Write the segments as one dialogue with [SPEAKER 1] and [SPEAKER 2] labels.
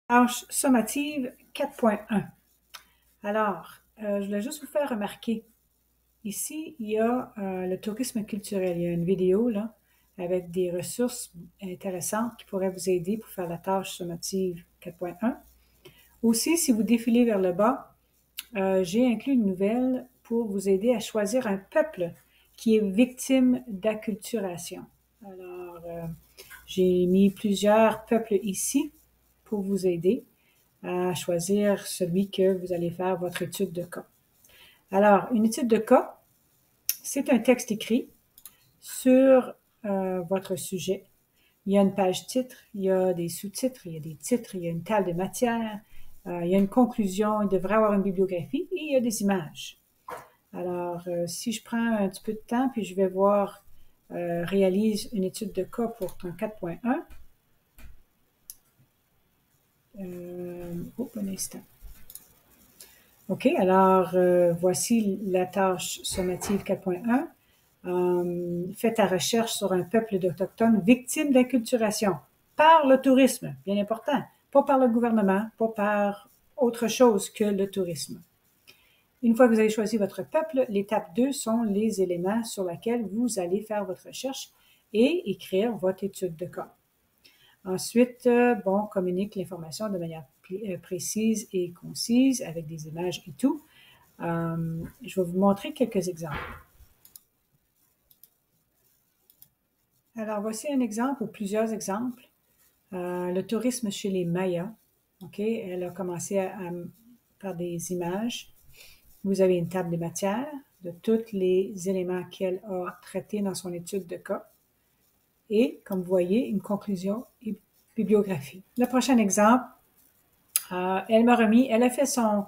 [SPEAKER 1] Tâche sommative 4.1. Alors, je voulais juste vous faire remarquer, ici, il y a le tourisme culturel. Il y a une vidéo là, avec des ressources intéressantes qui pourraient vous aider pour faire la tâche sommative 4.1. Aussi, si vous défilez vers le bas, j'ai inclus une nouvelle pour vous aider à choisir un peuple qui est victime d'acculturation. Alors, j'ai mis plusieurs peuples ici pour vous aider à choisir celui que vous allez faire votre étude de cas. Alors, une étude de cas, c'est un texte écrit sur votre sujet. Il y a une page titre, il y a des sous-titres, il y a des titres, il y a une table de matière, il y a une conclusion, il devrait avoir une bibliographie et il y a des images. Alors, si je prends un petit peu de temps, puis je vais voir, réalise une étude de cas pour ton 4.1. Un instant. OK, alors voici la tâche sommative 4.1. Fais ta recherche sur un peuple d'Autochtones victime d'inculturation par le tourisme, bien important, pas par le gouvernement, pas par autre chose que le tourisme. Une fois que vous avez choisi votre peuple, l'étape 2 sont les éléments sur lesquels vous allez faire votre recherche et écrire votre étude de cas. Ensuite, communique l'information de manière précise et concise avec des images et tout. Je vais vous montrer quelques exemples. Alors, voici un exemple ou plusieurs exemples. Le tourisme chez les Mayas. OK, elle a commencé par des images. Vous avez une table de matière de tous les éléments qu'elle a traités dans son étude de cas. Et, comme vous voyez, une conclusion et bibliographie. Le prochain exemple, elle a fait son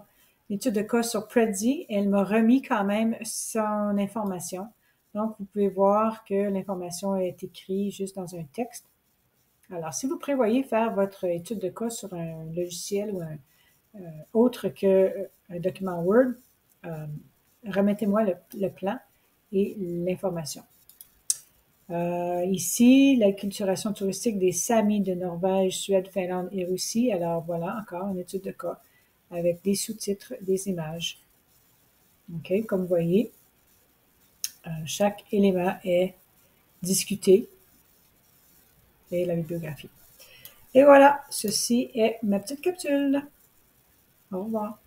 [SPEAKER 1] étude de cas sur Prezi, elle m'a remis quand même son information. Donc, vous pouvez voir que l'information est écrite juste dans un texte. Alors, si vous prévoyez faire votre étude de cas sur un logiciel ou autre qu'un document Word, remettez-moi le plan et l'information. Ici, l'acculturation touristique des Samis de Norvège, Suède, Finlande et Russie. Alors voilà, encore une étude de cas avec des sous-titres, des images. OK, comme vous voyez, chaque élément est discuté et la bibliographie. Et voilà, ceci est ma petite capsule. Au revoir.